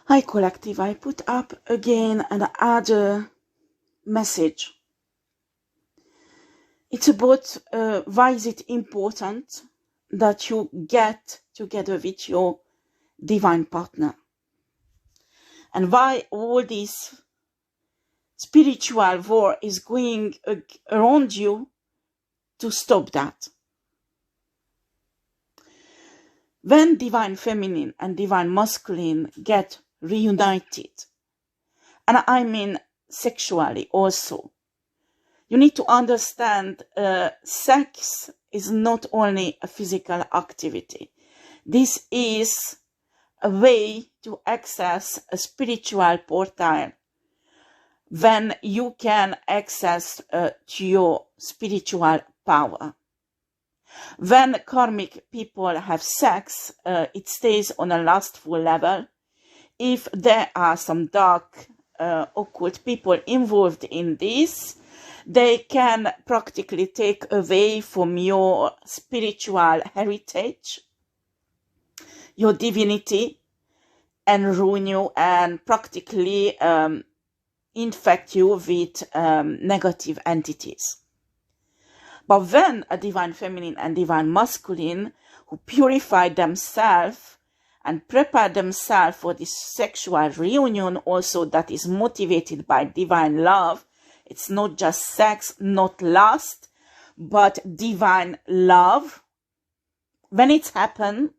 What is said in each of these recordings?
Hi collective, I put up again another message. It's about why is it important that you get together with your divine partner, and why all this spiritual war is going around you to stop that. When divine feminine and divine masculine get reunited, and I mean sexually also, you need to understand sex is not only a physical activity. This is a way to access a spiritual portal when you can access to your spiritual power. When karmic people have sex, it stays on a lustful level. If there are some dark, occult people involved in this, they can practically take away from your spiritual heritage, your divinity, and ruin you and practically infect you with negative entities. But when a divine feminine and divine masculine who purify themselves and prepare themselves for this sexual reunion also that is motivated by divine love, it's not just sex, not lust, but divine love. When it happens,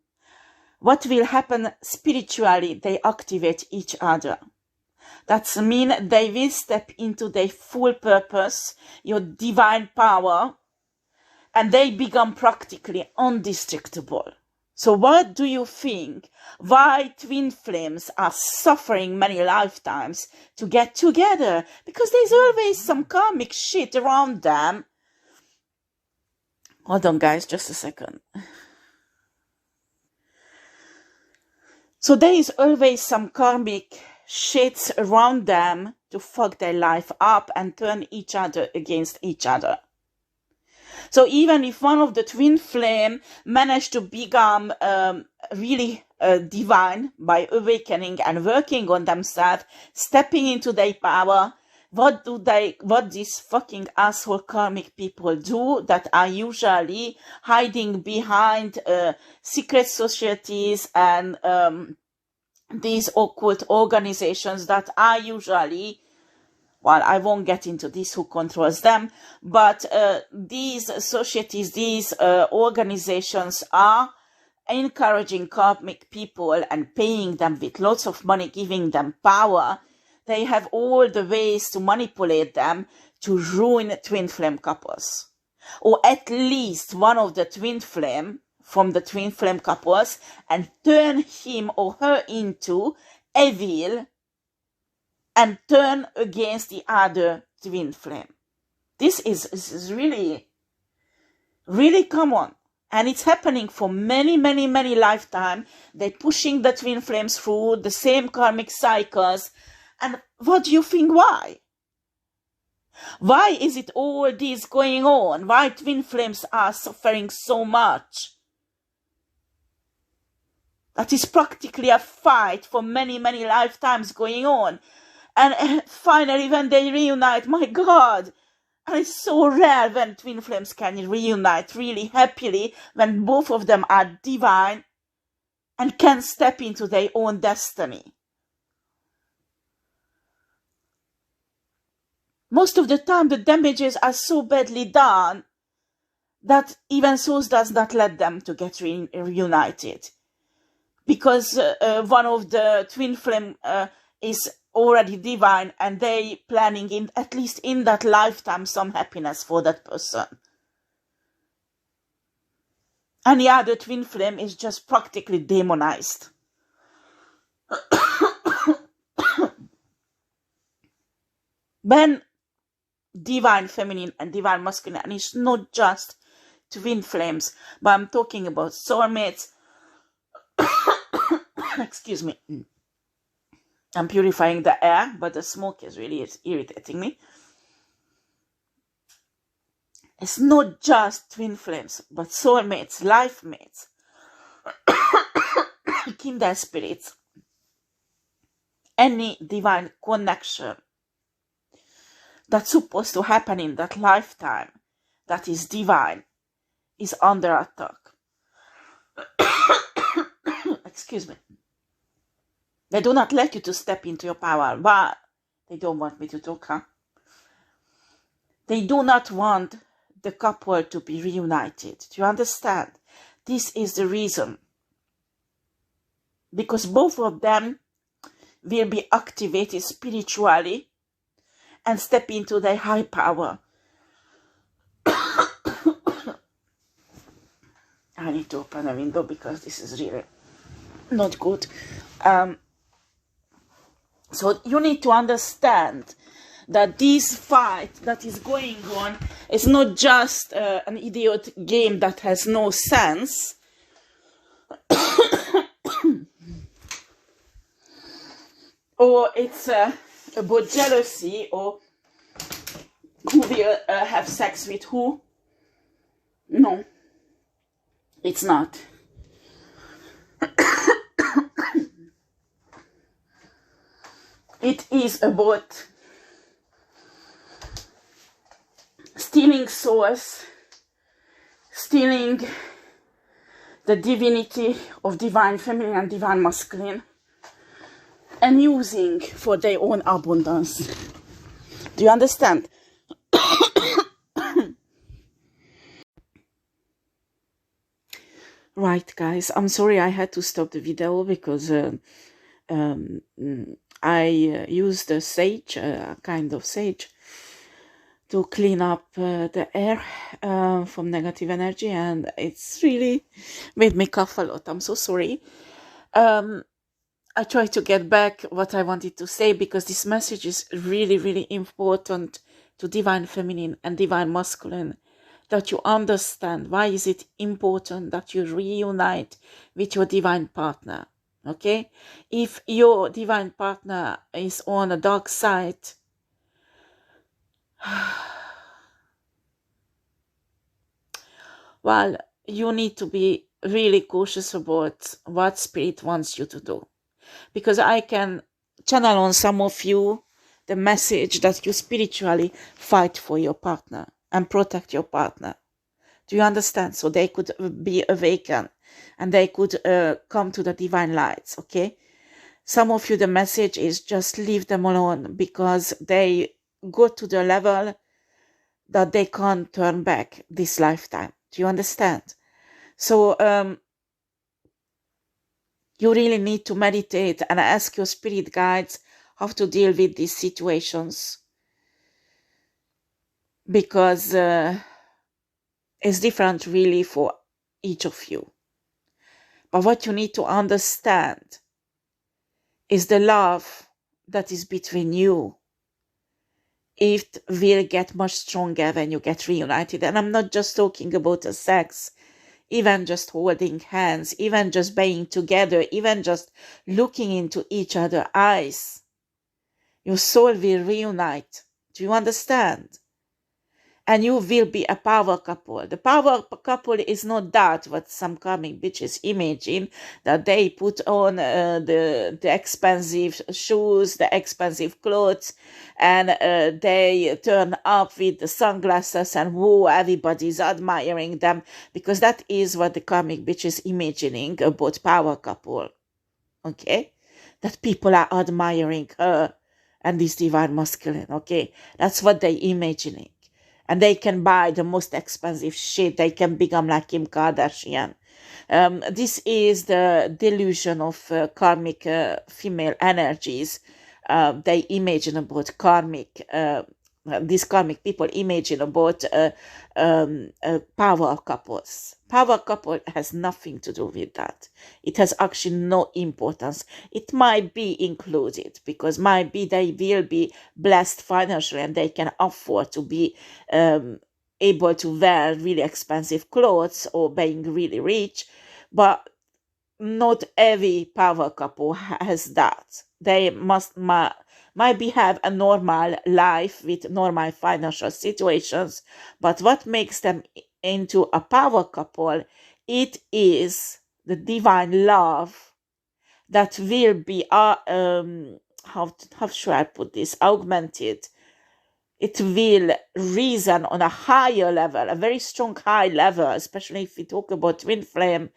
what will happen spiritually? They activate each other. That means they will step into their full purpose, your divine power, and they become practically indestructible. So what do you think? Why twin flames are suffering many lifetimes to get together? Because there's always some karmic shit around them. Hold on, guys, just a second. So there is always some karmic shits around them to fuck their life up and turn each other against each other. So even if one of the twin flame managed to become really divine by awakening and working on themselves, stepping into their power, what these fucking asshole karmic people do that are usually hiding behind secret societies and these occult organizations that are usually, well, I won't get into this, who controls them, but these societies, these organizations are encouraging karmic people and paying them with lots of money, giving them power. They have all the ways to manipulate them to ruin twin flame couples. Or at least one of the twin flame from the twin flame couples and turn him or her into evil and turn against the other twin flame. This is really, really common. And it's happening for many, many, many lifetimes. They're pushing the twin flames through the same karmic cycles. And what do you think why? Why is it all this going on? Why twin flames are suffering so much? That is practically a fight for many, many lifetimes going on. And finally, when they reunite, my God, and it's so rare when twin flames can reunite really happily, when both of them are divine and can step into their own destiny. Most of the time, the damages are so badly done that even souls does not let them to get reunited. Because one of the twin flame is already divine and they planning in at least in that lifetime some happiness for that person. And the other twin flame is just practically demonized. When divine feminine and divine masculine, and it's not just twin flames, but I'm talking about soulmates. Excuse me. I'm purifying the air, but the smoke is really irritating me. It's not just twin flames, but soulmates, life mates, kindred spirits. any divine connection that's supposed to happen in that lifetime, that is divine, is under attack. Excuse me. They do not let you to step into your power. Why? They don't want me to talk, huh? They do not want the couple to be reunited. Do you understand? This is the reason. Because both of them will be activated spiritually and step into their high power. I need to open a window because this is really not good. So you need to understand that this fight that is going on is not just an idiot game that has no sense. Or it's about jealousy, or who will have sex with who. No, it's not. It is about stealing souls, stealing the divinity of divine feminine and divine masculine, and using for their own abundance. Do you understand? Right, guys, I'm sorry I had to stop the video because I used a sage, kind of sage, to clean up the air from negative energy, and it's really made me cough a lot. I'm so sorry. I try to get back what I wanted to say, because this message is really, really important to divine feminine and divine masculine, that you understand why is it important that you reunite with your divine partner. Okay? If your divine partner is on a dark side, well, you need to be really cautious about what spirit wants you to do. Because I can channel on some of you the message that you spiritually fight for your partner and protect your partner. Do you understand? So they could be awakened and they could come to the divine lights, okay? Some of you, the message is just leave them alone, because they go to the level that they can't turn back this lifetime. Do you understand? So you really need to meditate and ask your spirit guides how to deal with these situations, because it's different really for each of you. But what you need to understand is the love that is between you. It will get much stronger when you get reunited. And I'm not just talking about the sex, even just holding hands, even just being together, even just looking into each other's eyes. Your soul will reunite. Do you understand? And you will be a power couple. The power couple is not that what some karmic bitches imagine, that they put on the expensive shoes, the expensive clothes, and they turn up with the sunglasses, and whoa, everybody's admiring them, because that is what the karmic bitch is imagining about power couple. Okay? That people are admiring her and this divine masculine. Okay? That's what they're imagining. And they can buy the most expensive shit. They can become like Kim Kardashian. This is the delusion of karmic female energies. They imagine about karmic, these karmic people imagine about power couples. Power couple has nothing to do with that. It has actually no importance. It might be included, because might be they will be blessed financially and they can afford to be able to wear really expensive clothes or being really rich, but not every power couple has that. They might be have a normal life with normal financial situations, but what makes them into a power couple, it is the divine love that will be how should I put this, augmented. It will reason on a higher level, a very strong high level, especially if we talk about twin flame,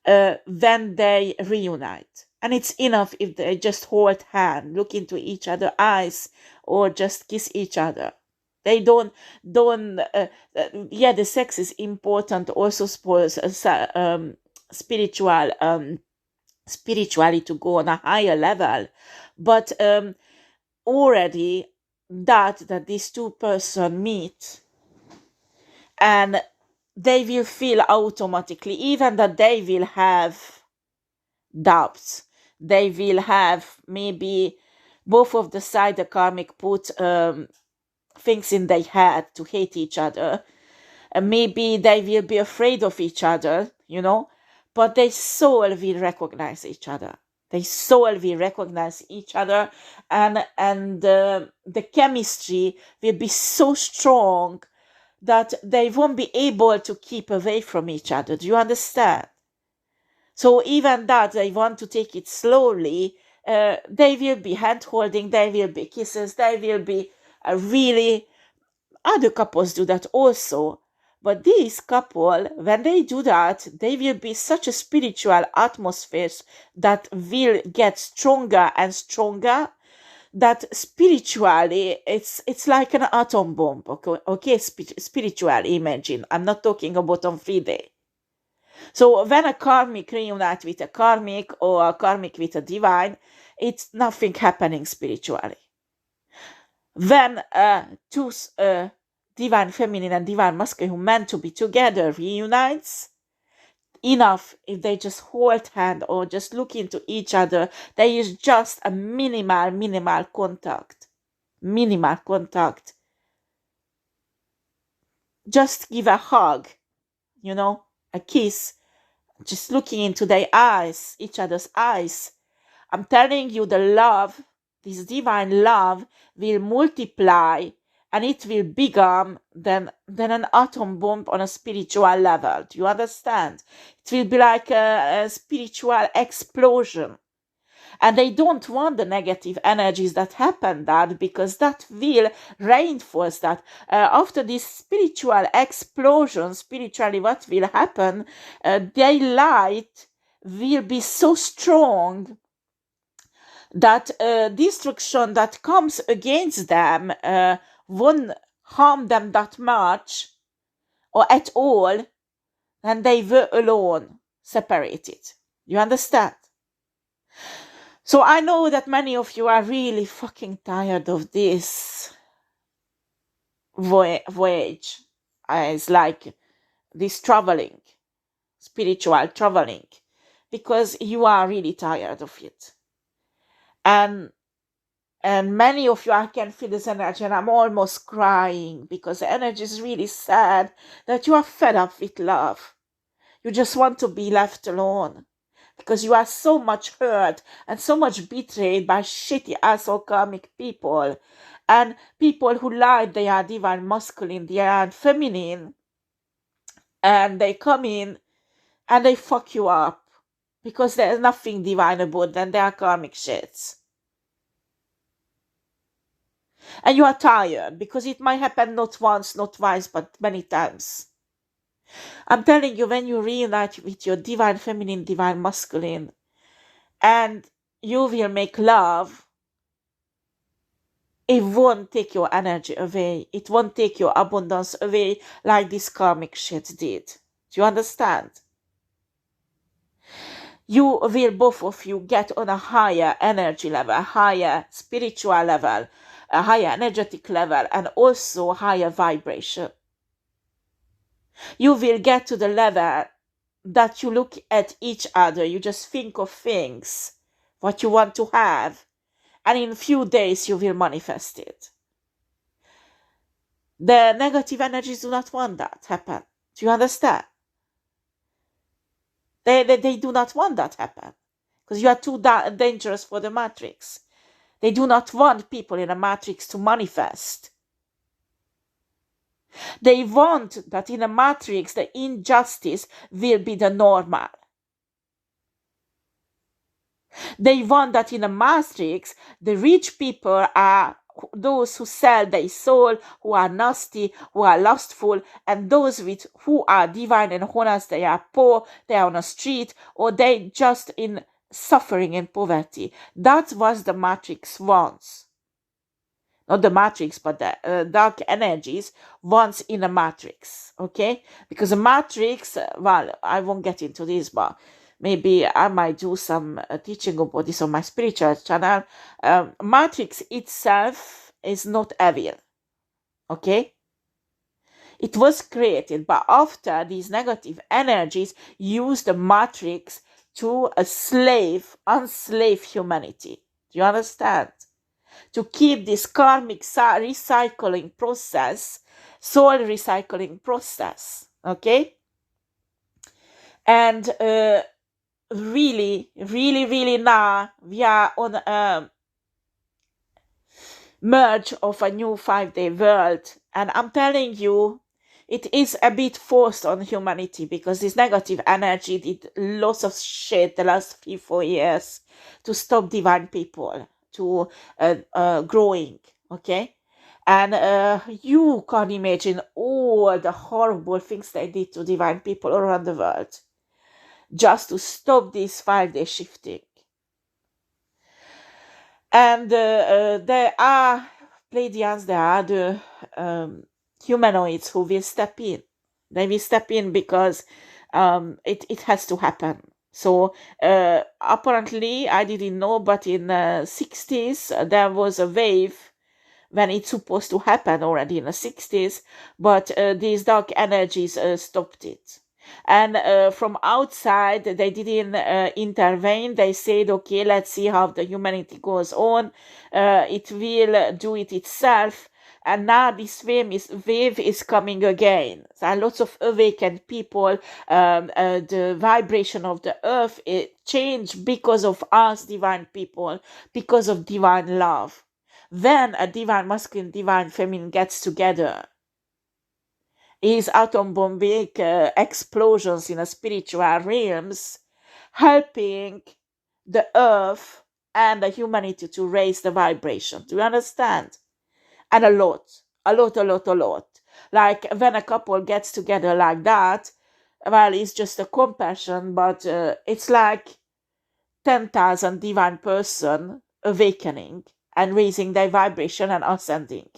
when they reunite. And it's enough if they just hold hand, look into each other's eyes, or just kiss each other. They don't yeah, the sex is important also for spiritually to go on a higher level, but already that these two persons meet, and they will feel automatically, even that they will have doubts, they will have maybe both of the side, the karmic put things in their head to hate each other, and maybe they will be afraid of each other, you know, but their soul will recognize each other. Their soul will recognize each other, and the chemistry will be so strong that they won't be able to keep away from each other. Do you understand? So even that they want to take it slowly, they will be hand holding, there will be kisses, there will be really, other couples do that also. But this couple, when they do that, they will be such a spiritual atmosphere that will get stronger and stronger, that spiritually it's like an atom bomb. Okay, spiritually, imagine. I'm not talking about on 3D. So when a karmic reunites with a karmic, or a karmic with a divine, it's nothing happening spiritually. When two divine feminine and divine masculine who meant to be together reunites, enough if they just hold hand or just look into each other, there is just a minimal contact. Minimal contact. Just give a hug, you know, a kiss, just looking into their eyes, each other's eyes. I'm telling you, the love, this divine love, will multiply, and it will become than an atom bomb on a spiritual level. Do you understand? It will be like a spiritual explosion. And they don't want the negative energies that happen that, because that will reinforce that. After this spiritual explosion, spiritually what will happen, their light will be so strong that destruction that comes against them won't harm them that much or at all, and they were alone, separated. You understand? So I know that many of you are really fucking tired of this voyage. It's like this traveling, spiritual traveling, because you are really tired of it. And many of you, I can feel this energy, and I'm almost crying, because the energy is really sad, that you are fed up with love. You just want to be left alone, because you are so much hurt and so much betrayed by shitty asshole karmic people, and people who lied they are divine masculine, they are feminine, and they come in and they fuck you up, because there's nothing divine about them. They are karmic shits. And you are tired, because it might happen not once, not twice, but many times. I'm telling you, when you reunite with your divine feminine, divine masculine, and you will make love, it won't take your energy away. It won't take your abundance away like this karmic shit did. Do you understand? You will, both of you, get on a higher energy level, a higher spiritual level, a higher energetic level, and also higher vibration. You will get to the level that you look at each other, you just think of things, what you want to have, and in a few days you will manifest it. The negative energies do not want that happen. Do you understand? They do not want that happen, because you are too dangerous for the matrix. They do not want people in a matrix to manifest. They want that in a matrix the injustice will be the normal. They want that in a matrix, the rich people are those who sell their soul, who are nasty, who are lustful, and those who are divine and honest, they are poor, they are on the street, or they just in suffering and poverty. That was the matrix once. Not the matrix, but the dark energies once in a matrix, okay? Because a matrix, well, I won't get into this, but maybe I might do some teaching about this on my spiritual channel. Matrix itself is not evil, okay? It was created, but after these negative energies used the matrix to enslave humanity. Do you understand? To keep this karmic recycling process, soul recycling process, okay? And really now we are on a merge of a new 5D world, and I'm telling you, it is a bit forced on humanity because this negative energy did lots of shit the last 3-4 years to stop divine people to growing, okay? And you can't imagine all the horrible things they did to divine people around the world just to stop this 5D shifting. And there are Pleiadians, there are the humanoids who will step in. They will step in because it has to happen. So apparently, I didn't know, but in the 60s, there was a wave when it's supposed to happen already in the 60s, but these dark energies stopped it. And from outside, they didn't intervene. They said, okay, let's see how the humanity goes on. It will do it itself. And now this wave is coming again. There are lots of awakened people. The vibration of the earth it changed because of us, divine people, because of divine love. Then a divine masculine, divine feminine gets together. Is atom bombing explosions in a spiritual realms, helping the earth and the humanity to raise the vibration. Do you understand? And a lot. Like when a couple gets together like that, well, it's just a compassion, but it's like 10,000 divine person awakening and raising their vibration and ascending.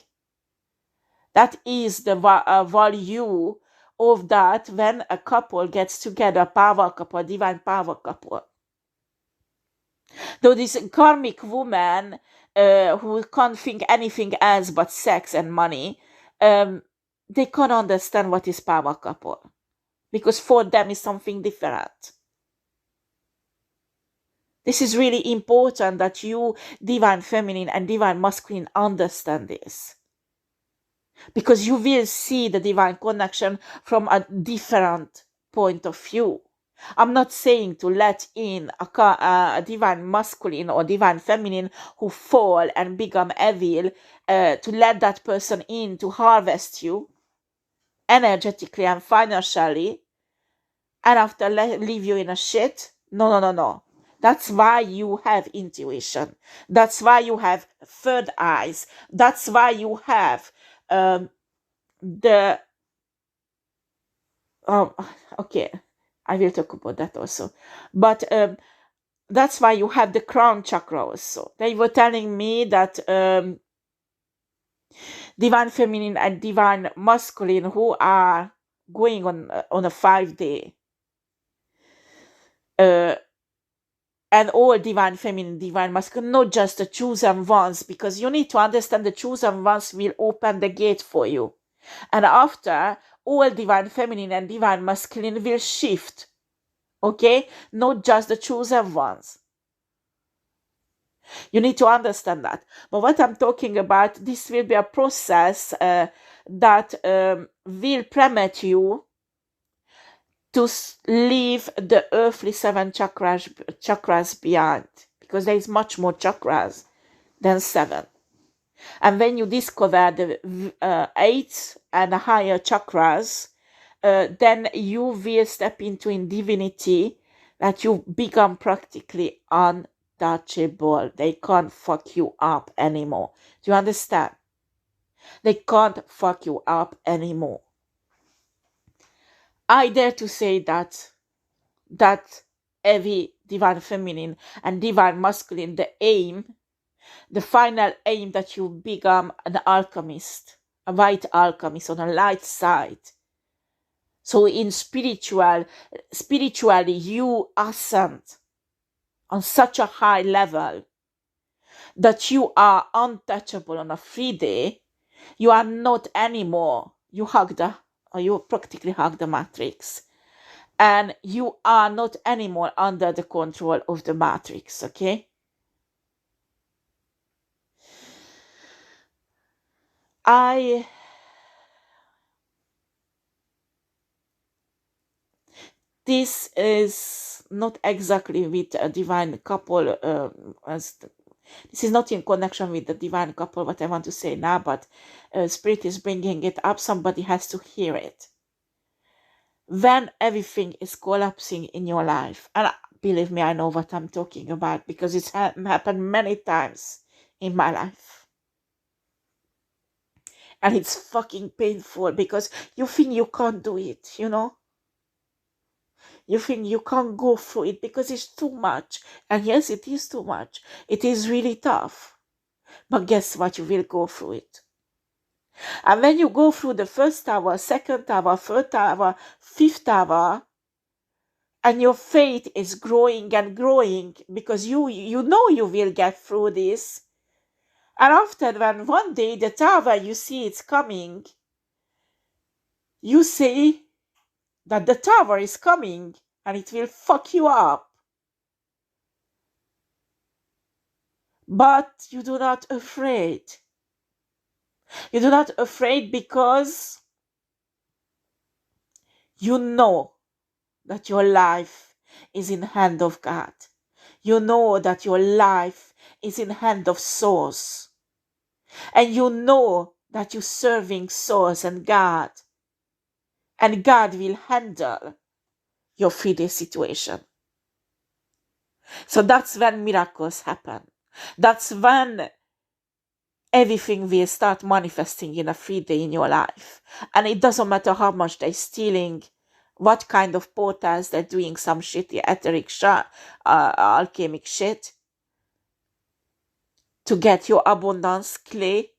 That is the value of that when a couple gets together, power couple, divine power couple. Though this karmic woman who can't think anything else but sex and money, they can't understand what is power couple. Because for them is something different. This is really important that you, divine feminine and divine masculine, understand this. Because you will see the divine connection from a different point of view. I'm not saying to let in a divine masculine or divine feminine who fall and become evil, to let that person in to harvest you energetically and financially, and after leave you in a shit. No. That's why you have intuition. That's why you have third eyes. That's why you have okay, I will talk about that also. But that's why you have the crown chakra also. They were telling me that divine feminine and divine masculine who are going on a 5D, and all divine feminine, divine masculine, not just the chosen ones, because you need to understand the chosen ones will open the gate for you. And after, all divine feminine and divine masculine will shift. Okay? Not just the chosen ones. You need to understand that. But what I'm talking about, this will be a process that will permit you to leave the earthly 7 chakras behind, because there is much more chakras than 7. And when you discover the 8 and higher chakras, then you will step into in divinity, that you become practically untouchable. untouchable. They can't fuck you up anymore. Do you understand? They can't fuck you up anymore. I dare to say that every divine feminine and divine masculine, the final aim, that you become an alchemist, a white alchemist on a light side. So in spiritually you ascend on such a high level that you are untouchable on a free day. You are not anymore. You practically hug the matrix. And you are not anymore under the control of the matrix, okay? This is not exactly with a divine couple, this is not in connection with the divine couple, what I want to say now, but Spirit is bringing it up. Somebody has to hear it. When everything is collapsing in your life, and believe me, I know what I'm talking about, because it's happened many times in my life. And it's fucking painful, because you think you can't do it, you know? You think you can't go through it because it's too much. And yes, it is too much. It is really tough. But guess what? You will go through it. And when you go through the first hour, second hour, third hour, fifth hour, and your faith is growing and growing, because you know you will get through this. And after, when one day the tower, you see it's coming, you say that the tower is coming and it will fuck you up. But you do not afraid. You do not afraid because you know that your life is in the hand of God. You know that your life is in the hand of Source. And you know that you're serving Source and God. And God will handle your 3-day situation. So that's when miracles happen. That's when everything will start manifesting in a 3-day in your life. And it doesn't matter how much they're stealing, what kind of portals they're doing, some shitty etheric alchemic shit to get your abundance key.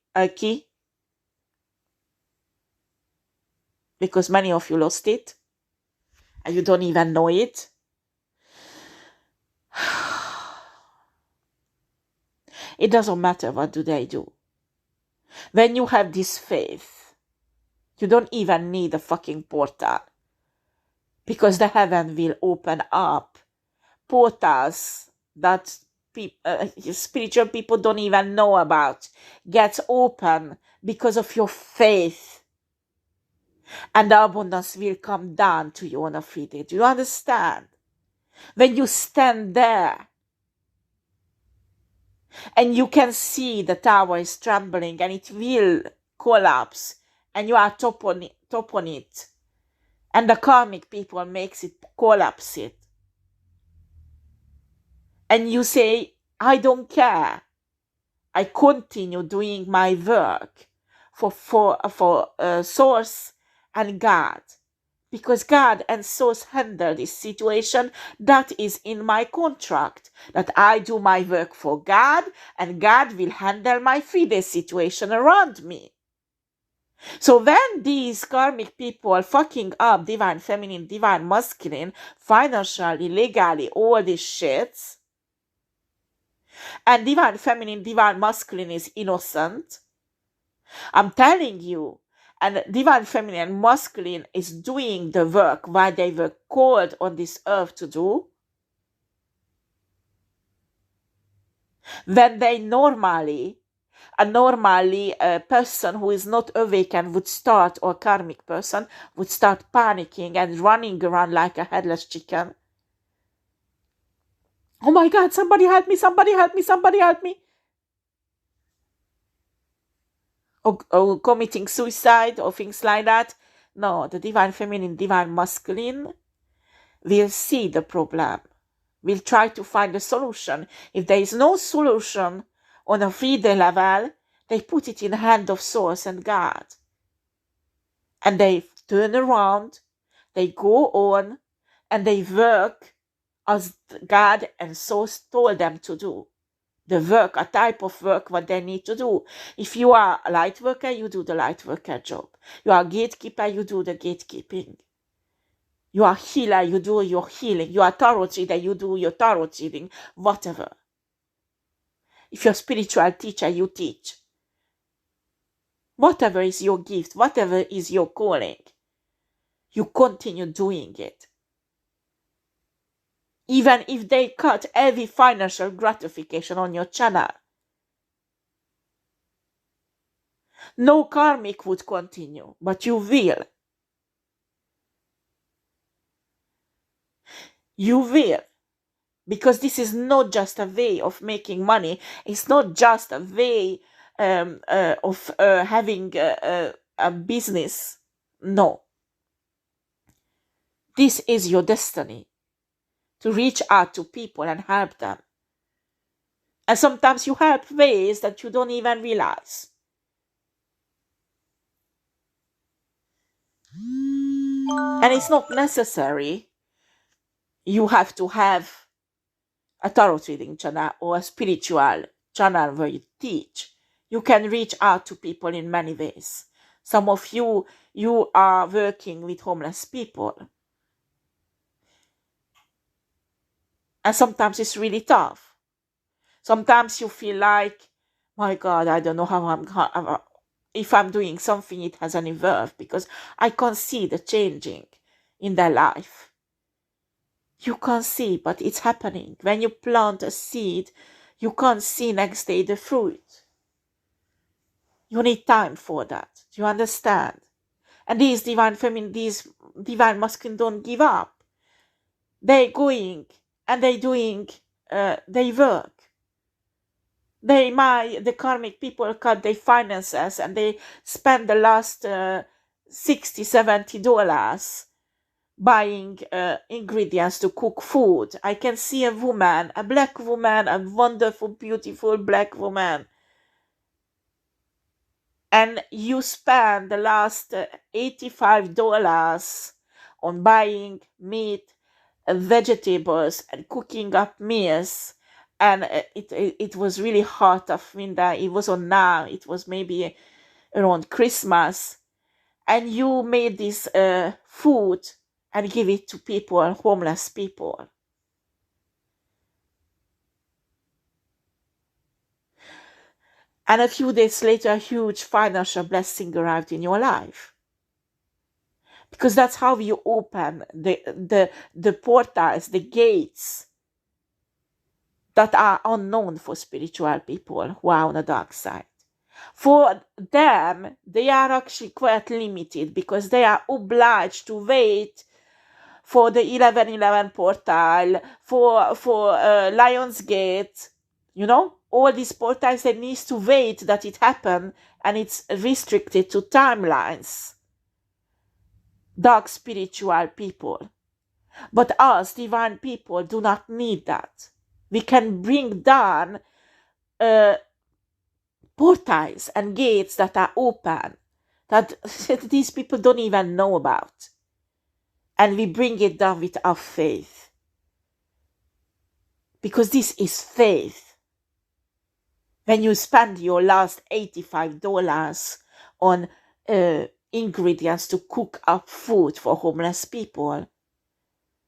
Because many of you lost it and you don't even know it. It doesn't matter what do they do. When you have this faith, you don't even need a fucking portal, because the heaven will open up portals that spiritual people don't even know about, gets open because of your faith, and the abundance will come down to you on a 3-day. Do you understand? When you stand there and you can see the tower is trembling and it will collapse, and you are top on it, and the karmic people makes it collapse it, and you say, I don't care, I continue doing my work for Source and God, because God and Source handle this situation. That is in my contract, that I do my work for God, and God will handle my 3-day situation around me. So when these karmic people are fucking up divine feminine, divine masculine, financially, legally, all these shits, and divine feminine, divine masculine is innocent, I'm telling you, and divine feminine and masculine is doing the work what they were called on this earth to do, when they normally a person who is not awakened would start, or karmic person would start panicking and running around like a headless chicken. Oh my God, somebody help me, somebody help me, somebody help me. Or committing suicide or things like that. No, the divine feminine, divine masculine will see the problem, will try to find a solution. If there is no solution on a 3D level, they put it in the hand of Source and God. And they turn around, they go on, and they work as God and Source told them to do. The work, a type of work, what they need to do. If you are a light worker, you do the light worker job. You are a gatekeeper, you do the gatekeeping. You are a healer, you do your healing. You are a tarot reader, you do your tarot reading, whatever. If you're a spiritual teacher, you teach. Whatever is your gift, whatever is your calling, you continue doing it. Even if they cut every financial gratification on your channel. No karmic would continue, but you will. You will. Because this is not just a way of making money. It's not just a way of having a business. No. This is your destiny. To reach out to people and help them. And sometimes you help ways that you don't even realize. And it's not necessary you have to have a tarot reading channel or a spiritual channel where you teach. You can reach out to people in many ways. Some of you are working with homeless people. And sometimes it's really tough. Sometimes you feel like, my God, I don't know how if I'm doing something, it has any worth, because I can't see the changing in their life. You can't see, but it's happening. When you plant a seed, you can't see next day the fruit. You need time for that. Do you understand? And these divine feminine, these divine masculine don't give up. They're going and they're doing, they work. The karmic people cut their finances and they spend the last $60, $70 buying ingredients to cook food. I can see a woman, a black woman, a wonderful, beautiful black woman. And you spend the last $85 on buying meat, vegetables, and cooking up meals. And it was really hot of winter. It was on now. It was maybe around Christmas. And you made this food and give it to people, homeless people. And a few days later, a huge financial blessing arrived in your life. Because that's how you open the portals, the gates that are unknown for spiritual people who are on the dark side. For them, they are actually quite limited because they are obliged to wait for the 1111 portal, for Lionsgate, you know, all these portals, they need to wait that it happen, and it's restricted to timelines. Dark spiritual people. But us, divine people, do not need that. We can bring down portals and gates that are open, that these people don't even know about. And we bring it down with our faith. Because this is faith. When you spend your last $85 on ingredients to cook up food for homeless people,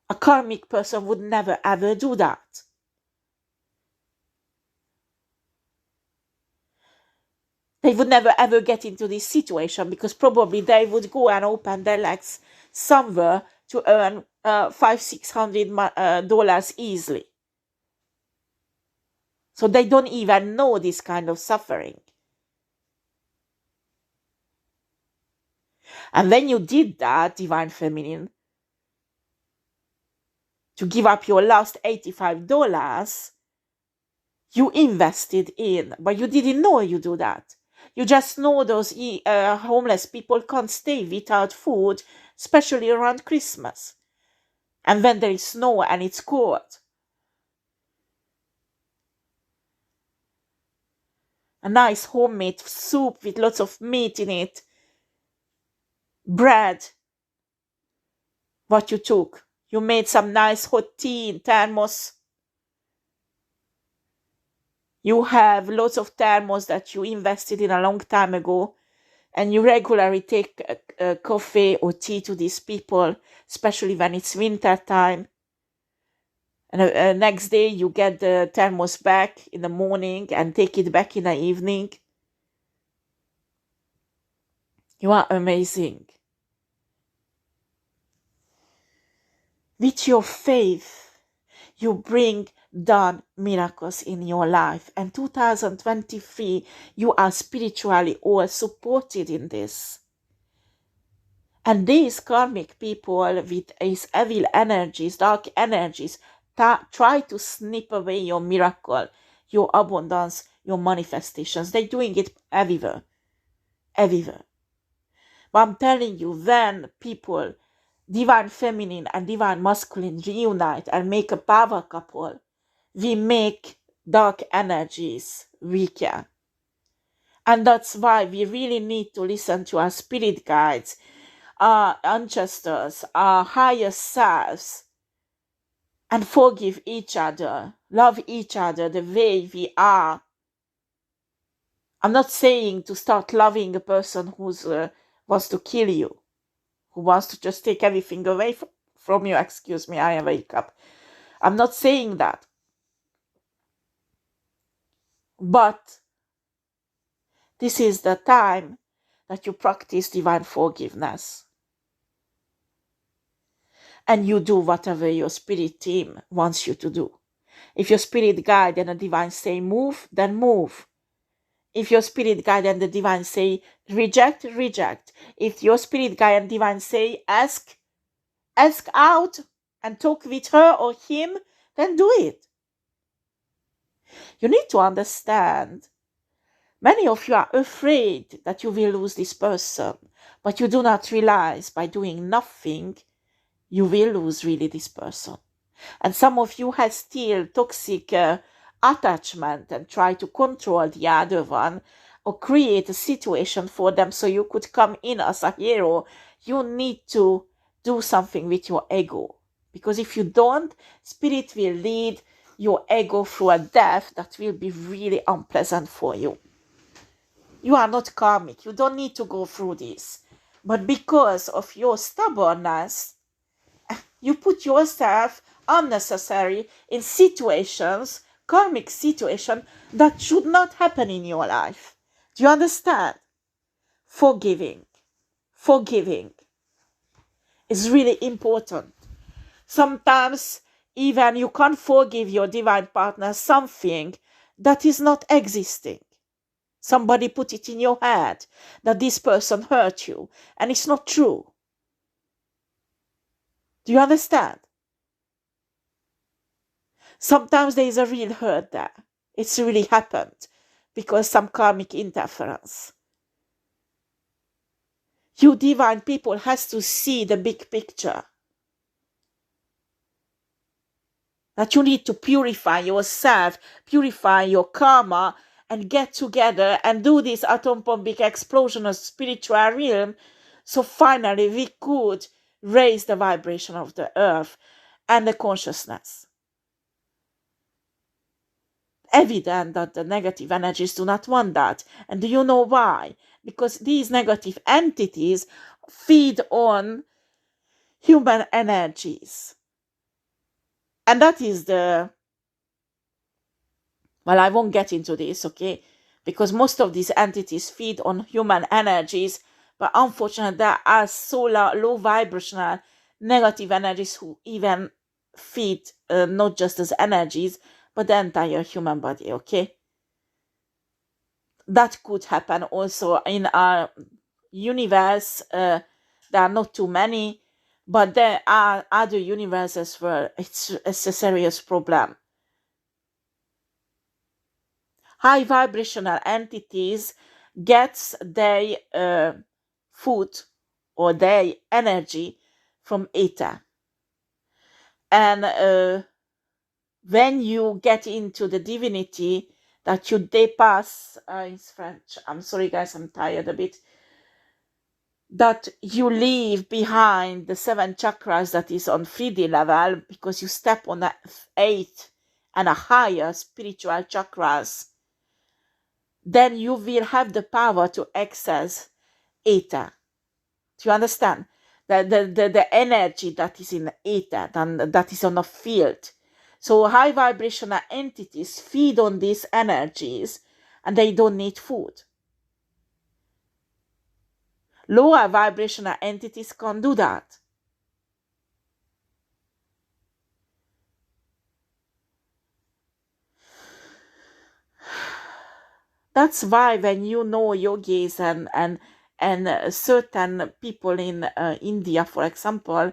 a karmic person would never ever do that. They would never ever get into this situation because probably they would go and open their legs somewhere to earn $500-600 easily. So they don't even know this kind of suffering. And when you did that, divine feminine, to give up your last $85, you invested in, but you didn't know you do that. You just know those homeless people can't stay without food, especially around Christmas. And when there is snow and it's cold. a nice homemade soup with lots of meat in it, bread, what you took. You made some nice hot tea in thermos. You have lots of thermos that you invested in a long time ago, and you regularly take coffee or tea to these people, especially when it's winter time. And next day you get the thermos back in the morning and take it back in the evening. You are amazing. With your faith, you bring down miracles in your life. And 2023, you are spiritually all supported in this. And these karmic people with these evil energies, dark energies, try to snip away your miracle, your abundance, your manifestations. They're doing it everywhere. Everywhere. But I'm telling you, when people, divine feminine and divine masculine, reunite and make a power couple, we make dark energies weaker. And that's why we really need to listen to our spirit guides, our ancestors, our higher selves, and forgive each other, love each other the way we are. I'm not saying to start loving a person who wants to kill you, who wants to just take everything away from you. Excuse me, I wake up. I'm not saying that. But this is the time that you practice divine forgiveness. And you do whatever your spirit team wants you to do. If your spirit guide and the divine say move, then move. If your spirit guide and the divine say reject, reject. If your spirit guide and divine say ask out and talk with her or him, then do it. You need to understand, many of you are afraid that you will lose this person, but you do not realize by doing nothing, you will lose really this person. And some of you have still toxic attachment and try to control the other one or create a situation for them so you could come in as a hero. You need to do something with your ego. Because if you don't, spirit will lead your ego through a death that will be really unpleasant for you. You are not karmic. You don't need to go through this. But because of your stubbornness, you put yourself unnecessary in situations, karmic situations, that should not happen in your life. Do you understand? Forgiving is really important. Sometimes even you can't forgive your divine partner something that is not existing. Somebody put it in your head that this person hurt you, and it's not true. Do you understand? Sometimes there is a real hurt there. It's really happened because some karmic interference. You divine people has to see the big picture. That you need to purify yourself, purify your karma, and get together and do this atom bombic explosion of spiritual realm. So finally we could raise the vibration of the earth and the consciousness. Evident that the negative energies do not want that. And do you know why? Because these negative entities feed on human energies. And that is well, I won't get into this, okay? Because most of these entities feed on human energies, but unfortunately there are low vibrational negative energies who even feed not just as energies, but the entire human body, okay? That could happen also in our universe. There are not too many, but there are other universes where it's a serious problem. High vibrational entities gets their food or their energy from ether. And when you get into the divinity, that you dépasse, in French, I'm sorry guys, I'm tired a bit, that you leave behind the 7 chakras that is on 3D level, because you step on the 8 and a higher spiritual chakras, then you will have the power to access ether. Do you understand? The energy that is in ether, and that is on a field. So high vibrational entities feed on these energies and they don't need food. Lower vibrational entities can't do that. That's why when you know yogis and certain people in India, for example,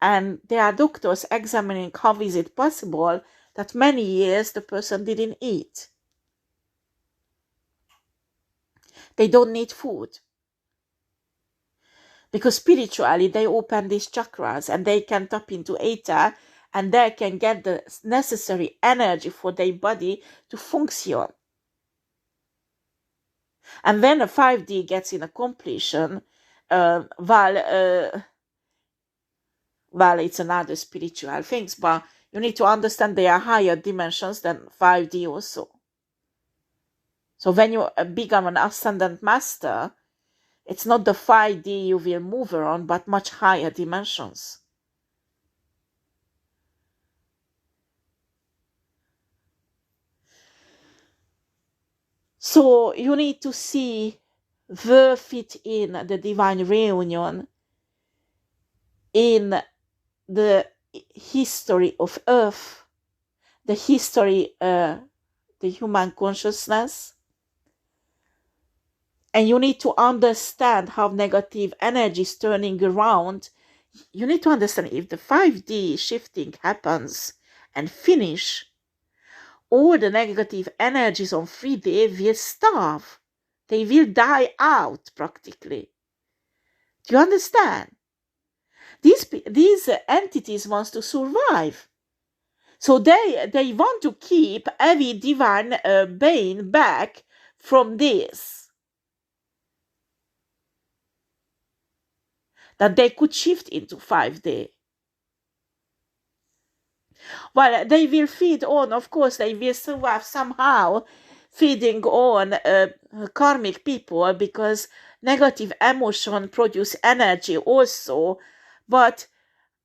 and there are doctors examining how is it possible that many years the person didn't eat. They don't need food. Because spiritually they open these chakras and they can tap into ether and they can get the necessary energy for their body to function. And when a 5D gets in a completion, while it's another spiritual things, but you need to understand there are higher dimensions than 5D also. So when you become an ascendant master, it's not the 5D you will move around, but much higher dimensions. So you need to see where fit in the divine reunion in the history of Earth, the history, the human consciousness. And you need to understand how negative energy is turning around. You need to understand if the 5D shifting happens and finish, all the negative energies on 3D will starve. They will die out practically. Do you understand? These entities want to survive. So they want to keep every divine being back from this. That they could shift into 5D. Well, they will feed on, of course, they will survive somehow, feeding on karmic people, because negative emotion produce energy also. But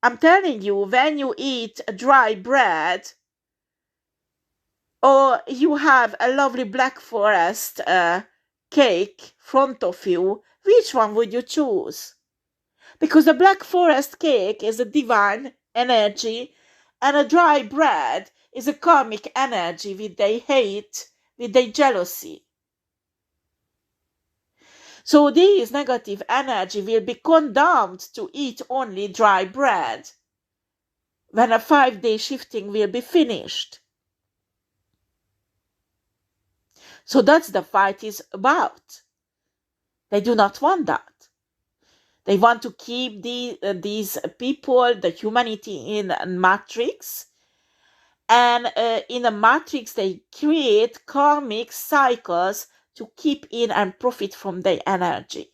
I'm telling you, when you eat dry bread, or you have a lovely Black Forest cake front of you, which one would you choose? Because the Black Forest cake is a divine energy, and a dry bread is a karmic energy with their hate, with their jealousy. So this negative energy will be condemned to eat only dry bread when a 5D shifting will be finished. So that's the fight is about. They do not want that. They want to keep these people, the humanity, in a matrix. And in a matrix, they create karmic cycles to keep in and profit from their energy.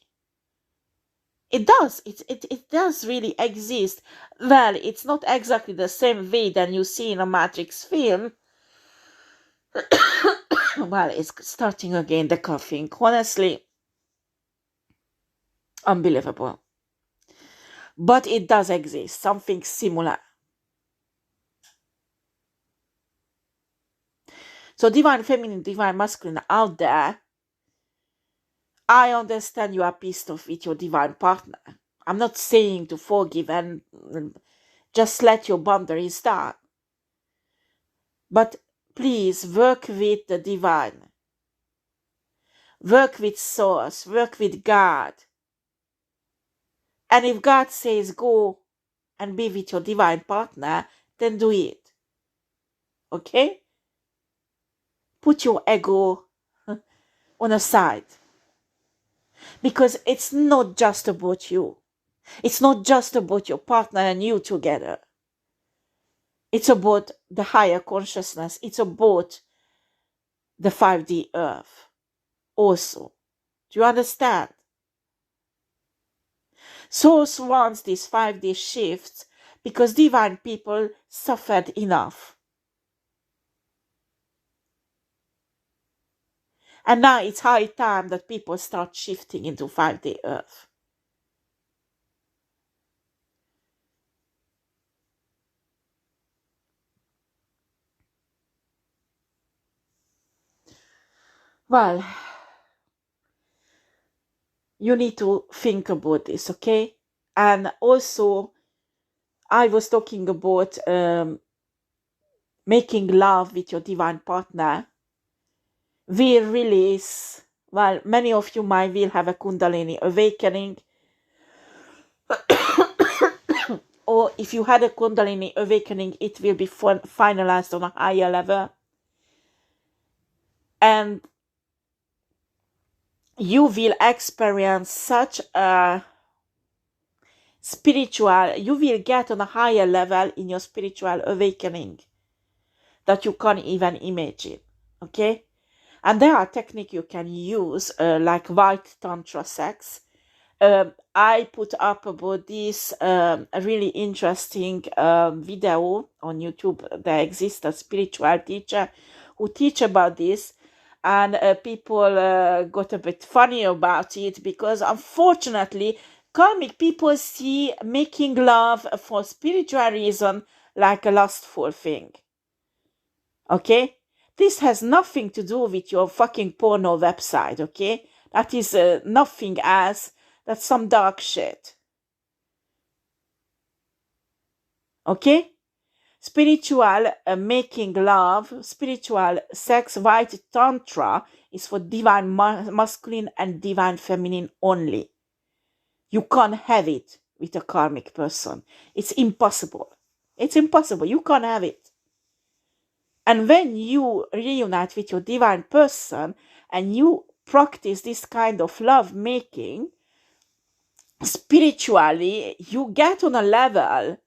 It does. It does really exist. Well, it's not exactly the same way that you see in a Matrix film. Well, it's starting again, the coughing. Honestly, unbelievable. But it does exist, something similar. So divine feminine, divine masculine out there, I understand you are pissed off with your divine partner. I'm not saying to forgive and just let your boundaries down. But please work with the divine. Work with Source. Work with God. And if God says go and be with your divine partner, then do it. Okay? Put your ego on a side. Because it's not just about you. It's not just about your partner and you together. It's about the higher consciousness. It's about the 5D earth also. Do you understand? Source wants this 5D shift because divine people suffered enough. And now it's high time that people start shifting into 5D earth. Well, you need to think about this, okay? And also, I was talking about making love with your divine partner will release, well, many of you might will have a Kundalini awakening. Or if you had a Kundalini awakening, it will be finalized on a higher level. And you will experience such a you will get on a higher level in your spiritual awakening that you can't even imagine, okay? And there are techniques you can use, like white tantra sex. I put up about this a really interesting video on YouTube. There exists a spiritual teacher who teach about this, and people got a bit funny about it because unfortunately karmic people see making love for spiritual reason like a lustful thing. Okay? This has nothing to do with your fucking porno website, okay? That is nothing else. That's some dark shit. Okay? Spiritual making love, spiritual sex, white tantra is for divine masculine and divine feminine only. You can't have it with a karmic person. It's impossible. It's impossible. You can't have it. And when you reunite with your divine person and you practice this kind of love making, spiritually, you get on a level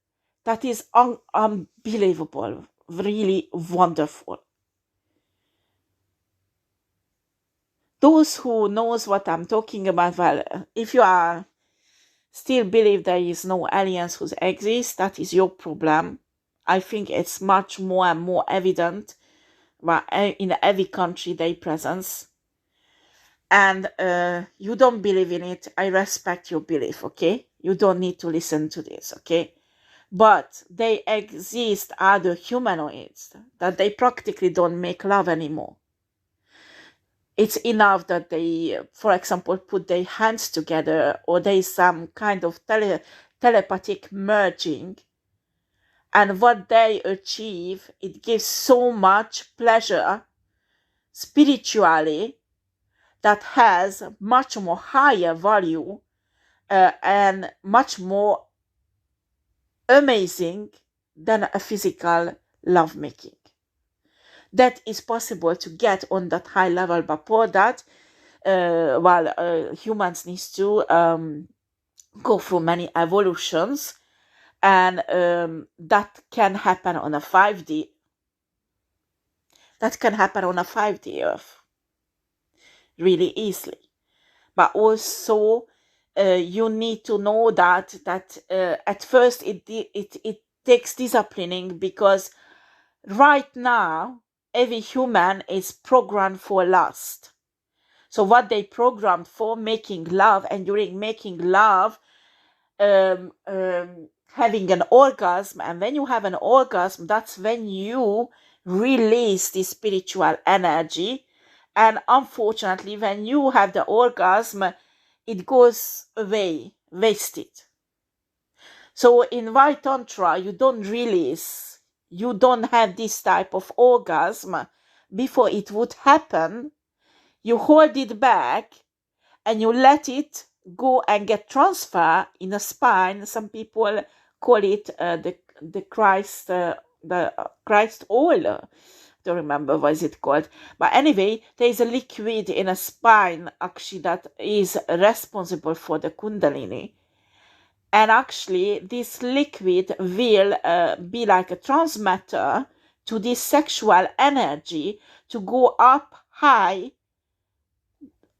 that is unbelievable, really wonderful. Those who knows what I'm talking about, well, if you are still believe there is no aliens who exist, that is your problem. I think it's much more and more evident in every country they presence. And you don't believe in it, I respect your belief, okay? You don't need to listen to this, okay? But they exist other humanoids that they practically don't make love anymore. It's enough that they, for example, put their hands together or there is some kind of telepathic merging. And what they achieve, it gives so much pleasure spiritually that has much more higher value and much more amazing than a physical lovemaking. That is possible to get on that high level, but for that, humans need to go through many evolutions, and that can happen on a 5D. That can happen on a 5D Earth really easily. But also, you need to know that at first it takes disciplining, because right now every human is programmed for lust. So what they programmed for, making love, and during making love, having an orgasm, and when you have an orgasm, that's when you release the spiritual energy. And unfortunately, when you have the orgasm, it goes away, wasted. So in White Tantra, you don't release, you don't have this type of orgasm before it would happen. You hold it back and you let it go and get transferred in the spine. Some people call it the Christ oil. Don't remember what is it called, but anyway, there is a liquid in a spine actually that is responsible for the Kundalini, and actually this liquid will be like a transmitter to this sexual energy to go up high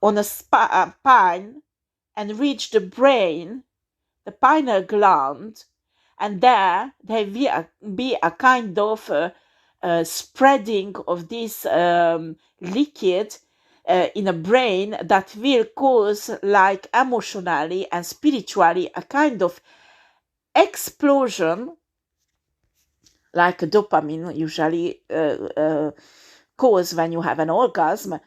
on a spine and reach the brain, the pineal gland, and there will be a kind of spreading of this liquid in a brain that will cause, like emotionally and spiritually, a kind of explosion, like dopamine usually cause when you have an orgasm.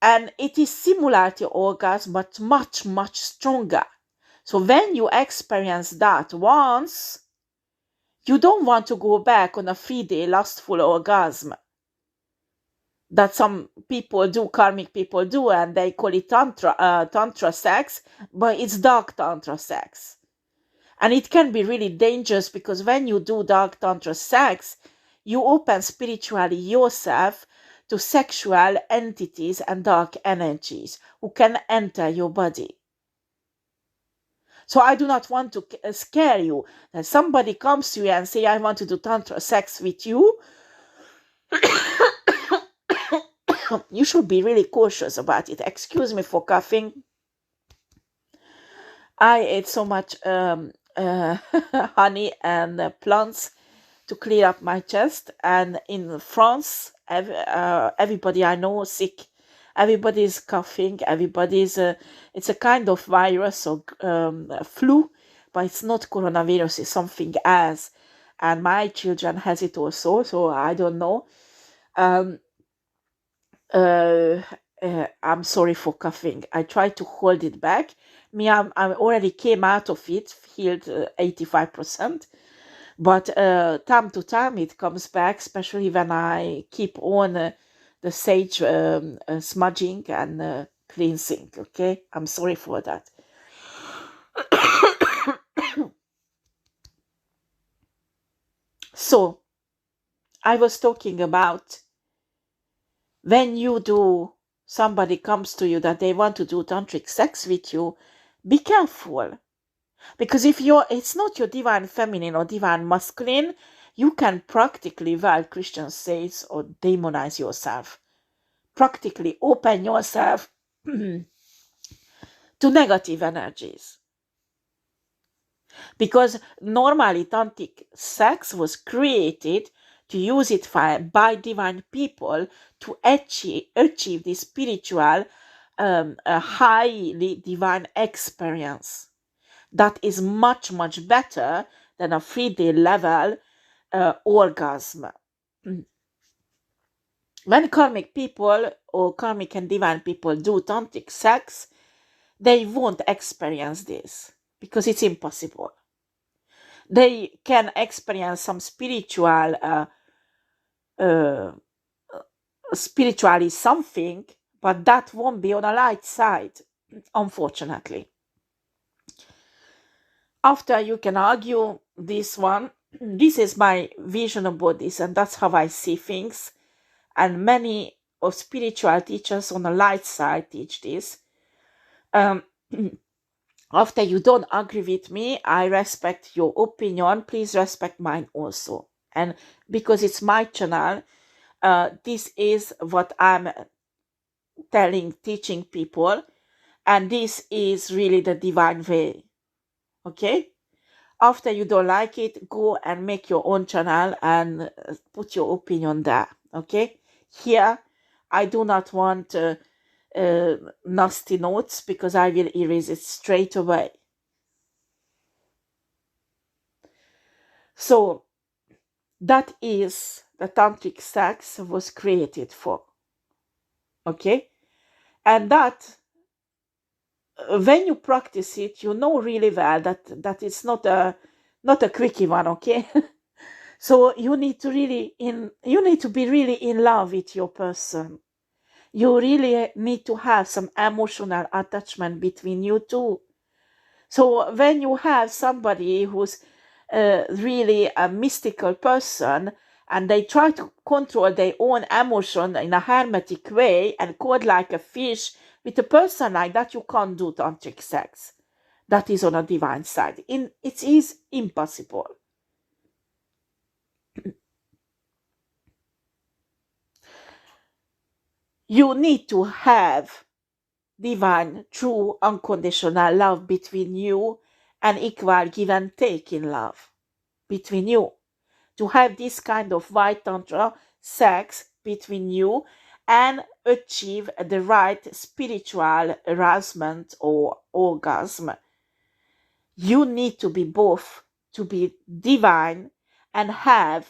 And it is similar to orgasm, but much, much stronger. So when you experience that once, you don't want to go back on a 3-day lustful orgasm that some people do, karmic people do, and they call it tantra sex, but it's dark tantra sex. And it can be really dangerous, because when you do dark tantra sex, you open spiritually yourself to sexual entities and dark energies who can enter your body. So I do not want to scare you. That somebody comes to you and say, I want to do tantra sex with you. You should be really cautious about it. Excuse me for coughing. I ate so much honey and plants to clear up my chest. And in France, everybody I know is sick. Everybody is coughing. Everybody's it's a kind of virus or flu, but it's not coronavirus. It's something else. And my children has it also, so I don't know. I'm sorry for coughing. I try to hold it back. I already came out of it, healed 85%. But time to time it comes back, especially when I keep on the sage smudging and cleansing. Okay, I'm sorry for that. So, I was talking about when somebody comes to you that they want to do tantric sex with you, be careful. Because if it's not your divine feminine or divine masculine, you can practically, well, Christians say, or demonize yourself. Practically open yourself to negative energies. Because normally tantric sex was created to use it by divine people to achieve this spiritual, a highly divine experience. That is much, much better than a 3-day level orgasm. When karmic people or karmic and divine people do tantric sex, they won't experience this because it's impossible. They can experience some spiritually something, but that won't be on a light side, unfortunately. After you can argue this one, this is my vision about this, and that's how I see things. And many of spiritual teachers on the light side teach this. After you don't agree with me, I respect your opinion. Please respect mine also. And because it's my channel, this is what I'm teaching people. And this is really the divine way. Okay? After you don't like it, go and make your own channel and put your opinion there. Okay? Here, I do not want nasty notes because I will erase it straight away. So, that is the tantric sex was created for. Okay? And that, when you practice it, you know really well that it's not a quickie one, okay? So you need to be really in love with your person. You really need to have some emotional attachment between you two. So when you have somebody who's really a mystical person and they try to control their own emotion in a hermetic way and code like a fish, with a person like that, you can't do tantric sex. That is on a divine side. It is impossible. You need to have divine, true, unconditional love between you and equal give and take in love between you. To have this kind of white tantra sex between you and achieve the right spiritual arousement or orgasm, you need to be both, to be divine and have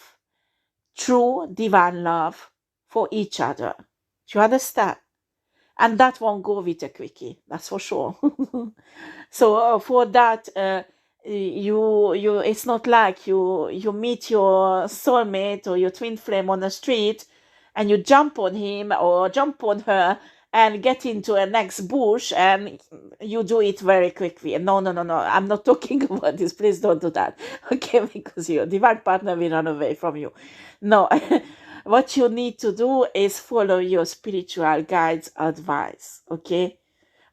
true divine love for each other. Do you understand? And that won't go with a quickie, that's for sure. So for that, you it's not like you meet your soulmate or your twin flame on the street and you jump on him or jump on her and get into a next bush and you do it very quickly. No, I'm not talking about this. Please don't do that. Okay, because your divine partner will run away from you. No. What you need to do is follow your spiritual guide's advice, okay?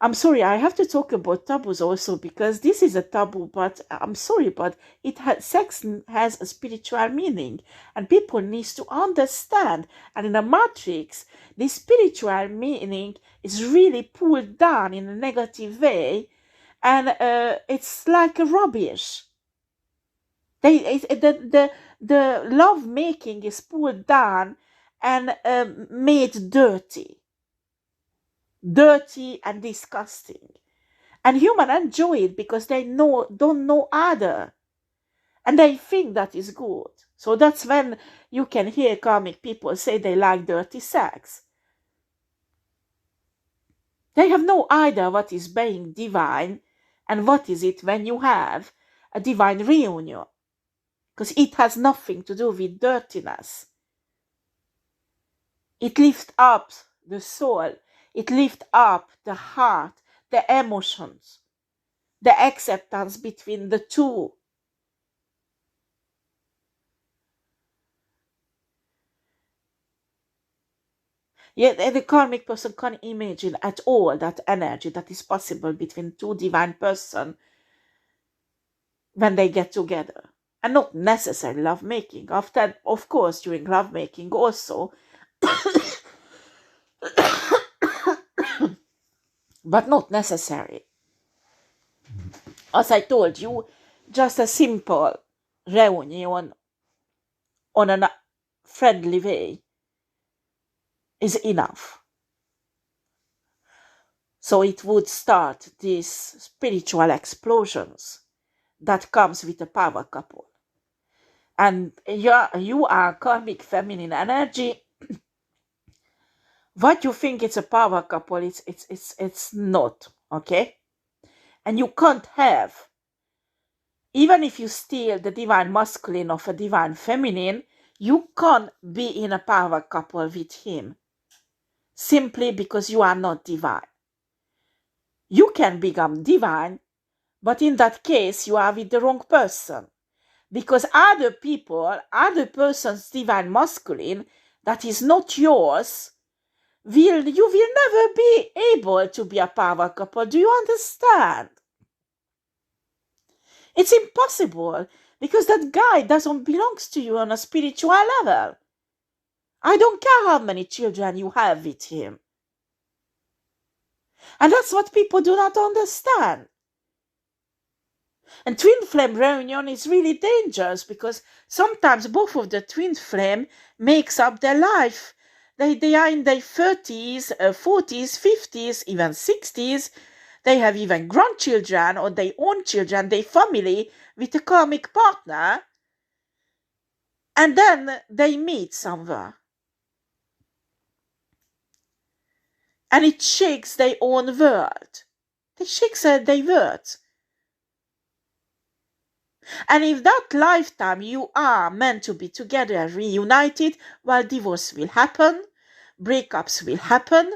I'm sorry, I have to talk about taboos also because this is a taboo, but I'm sorry, but sex has a spiritual meaning and people need to understand. And in the Matrix, the spiritual meaning is really pulled down in a negative way, and it's like a rubbish. The love making is pulled down and made dirty and disgusting, and humans enjoy it because they don't know other, and they think that is good. So that's when you can hear karmic people say they like dirty sex. They have no idea what is being divine and what is it when you have a divine reunion, because it has nothing to do with dirtiness. It lifts up the soul. It lifts up the heart, the emotions, the acceptance between the two. Yet the karmic person can't imagine at all that energy that is possible between two divine persons when they get together. And not necessarily lovemaking. After, of course, during lovemaking also. But not necessary. As I told you, just a simple reunion on a friendly way is enough. So it would start these spiritual explosions that comes with a power couple. And you are karmic feminine energy. What you think it's a power couple, it's not, okay? And you can't have, even if you steal the divine masculine of a divine feminine, you can't be in a power couple with him simply because you are not divine. You can become divine, but in that case, you are with the wrong person. Because other person's divine masculine that is not yours, you will never be able to be a power couple. Do you understand? It's impossible because that guy doesn't belong to you on a spiritual level. I don't care how many children you have with him. And that's what people do not understand. And twin flame reunion is really dangerous because sometimes both of the twin flame makes up their life. They are in their 30s, 40s, 50s, even 60s. They have even grandchildren or their own children, their family with a karmic partner. And then they meet somewhere. And it shakes their own world. It shakes their world. And if that lifetime you are meant to be together, reunited, well, divorce will happen, breakups will happen,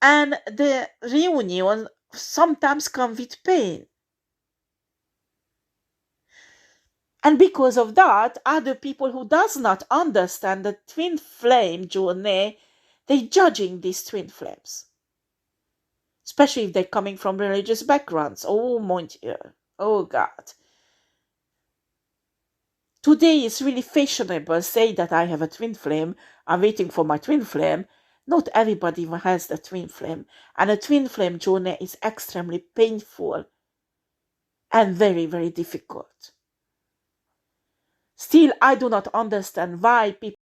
and the reunion sometimes comes with pain. And because of that, other people who does not understand the twin flame journey, they judging these twin flames. Especially if they're coming from religious backgrounds. Oh, mon Dieu. Oh, God. Today it's really fashionable say that I have a twin flame, I'm waiting for my twin flame. Not everybody has the twin flame, and a twin flame journey is extremely painful and very, very difficult. Still, I do not understand why people